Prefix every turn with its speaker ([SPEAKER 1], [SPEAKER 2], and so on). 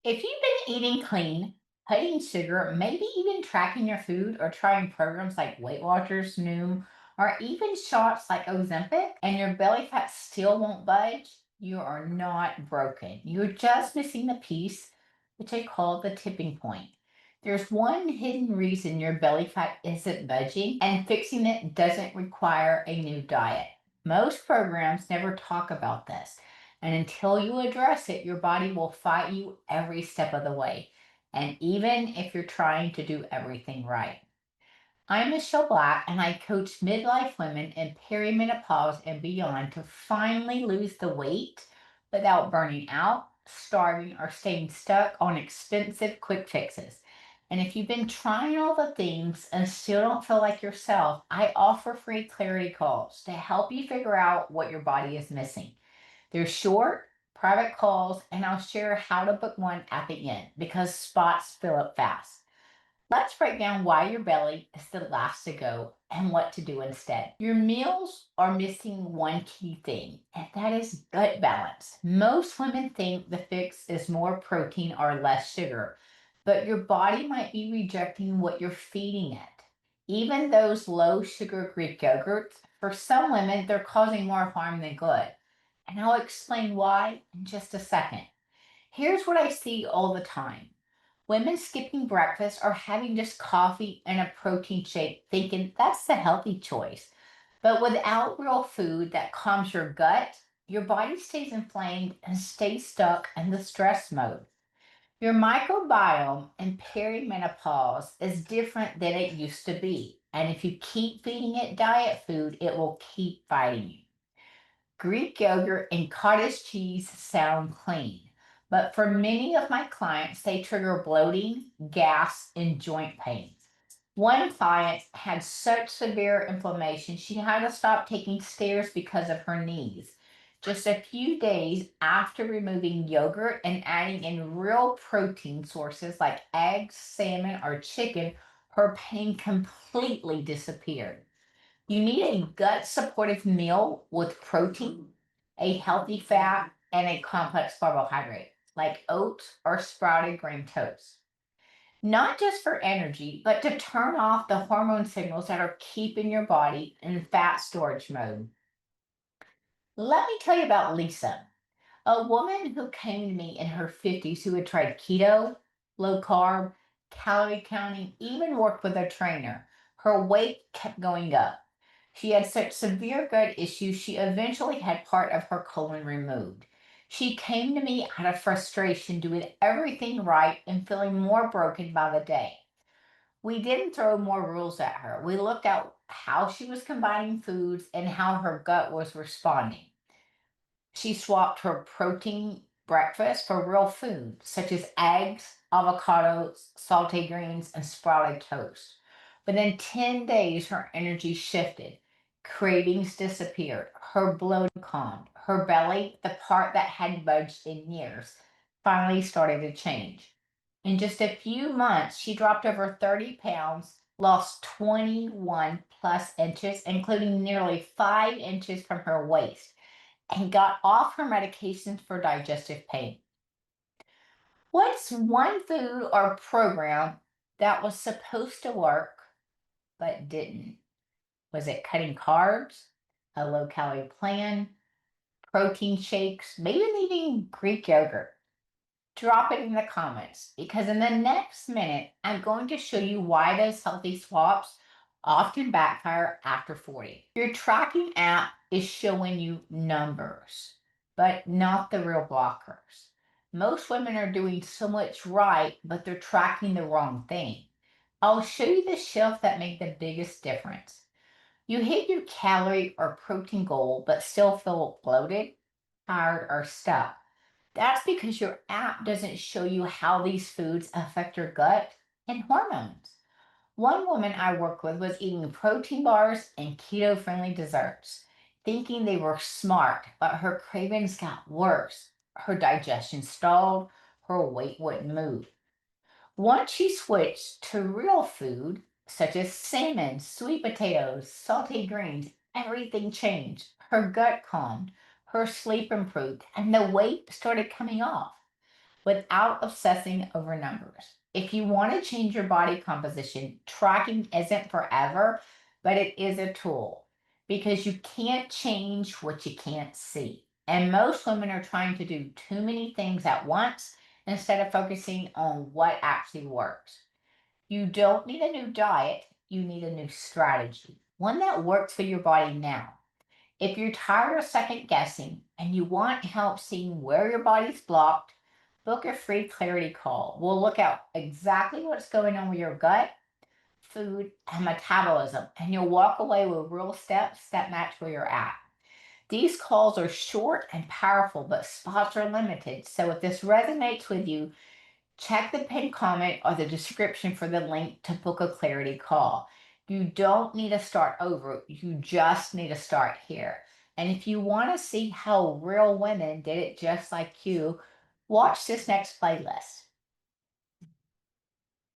[SPEAKER 1] If you've been eating clean, cutting sugar, maybe even tracking your food or trying programs like Weight Watchers, Noom, or even shots like Ozempic, and your belly fat still won't budge, you are not broken. You're just missing the piece, which I call the tipping point. There's one hidden reason your belly fat isn't budging, and fixing it doesn't require a new diet. Most programs never talk about this. And until you address it, your body will fight you every step of the way. And even if you're trying to do everything right. I'm Michelle Black, and I coach midlife women in perimenopause and beyond to finally lose the weight without burning out, starving, or staying stuck on expensive quick fixes. And if you've been trying all the things and still don't feel like yourself, I offer free clarity calls to help you figure out what your body is missing. They're short, private calls, and I'll share how to book one at the end because spots fill up fast. Let's break down why your belly is the last to go and what to do instead. Your meals are missing one key thing, and that is gut balance. Most women think the fix is more protein or less sugar, but your body might be rejecting what you're feeding it. Even those low sugar Greek yogurts, for some women, they're causing more harm than good. And I'll explain why in just a second. Here's what I see all the time: women skipping breakfast or having just coffee and a protein shake, thinking that's the healthy choice. But without real food that calms your gut, your body stays inflamed and stays stuck in the stress mode. Your microbiome in perimenopause is different than it used to be. And if you keep feeding it diet food, it will keep fighting you. Greek yogurt and cottage cheese sound clean, but for many of my clients, they trigger bloating, gas, and joint pain. One client had such severe inflammation, she had to stop taking stairs because of her knees. Just a few days after removing yogurt and adding in real protein sources like eggs, salmon, or chicken, her pain completely disappeared. You need a gut supportive meal with protein, a healthy fat, and a complex carbohydrate like oats or sprouted grain toast. Not just for energy, but to turn off the hormone signals that are keeping your body in fat storage mode. Let me tell you about Lisa, a woman who came to me in her 50s who had tried keto, low carb, calorie counting, even worked with a trainer. Her weight kept going up. She had such severe gut issues, she eventually had part of her colon removed. She came to me out of frustration, doing everything right and feeling more broken by the day. We didn't throw more rules at her. We looked at how she was combining foods and how her gut was responding. She swapped her protein breakfast for real food, such as eggs, avocados, sauteed greens, and sprouted toast. But in 10 days, her energy shifted. Cravings disappeared. Her bloat calmed. Her belly, the part that hadn't budged in years, finally started to change. In just a few months, she dropped over 30 pounds, lost 21 plus inches, including nearly 5 inches from her waist, and got off her medications for digestive pain. What's one food or program that was supposed to work but didn't? Was it cutting carbs, a low calorie plan, protein shakes, maybe eating Greek yogurt? Drop it in the comments because in the next minute, I'm going to show you why those healthy swaps often backfire after 40. Your tracking app is showing you numbers, but not the real blockers. Most women are doing so much right, but they're tracking the wrong thing. I'll show you the shift that make the biggest difference. You hit your calorie or protein goal, but still feel bloated, tired, or stuck. That's because your app doesn't show you how these foods affect your gut and hormones. One woman I work with was eating protein bars and keto friendly desserts, thinking they were smart, but her cravings got worse. Her digestion stalled, her weight wouldn't move. Once she switched to real food, such as salmon, sweet potatoes, sauteed greens, everything changed. Her gut calmed, her sleep improved, and the weight started coming off. without obsessing over numbers. If you want to change your body composition, tracking isn't forever, but it is a tool because you can't change what you can't see. And most women are trying to do too many things at once instead of focusing on what actually works. You don't need a new diet, you need a new strategy, one that works for your body now. If you're tired of second guessing and you want help seeing where your body's blocked, book a free clarity call. We'll look at exactly what's going on with your gut, food, and metabolism, and you'll walk away with real steps that match where you're at. These calls are short and powerful, but spots are limited. So if this resonates with you, check the pinned comment or the description for the link to book a clarity call. You don't need to start over, you just need to start here. And if you want to see how real women did it just like you, watch this next playlist.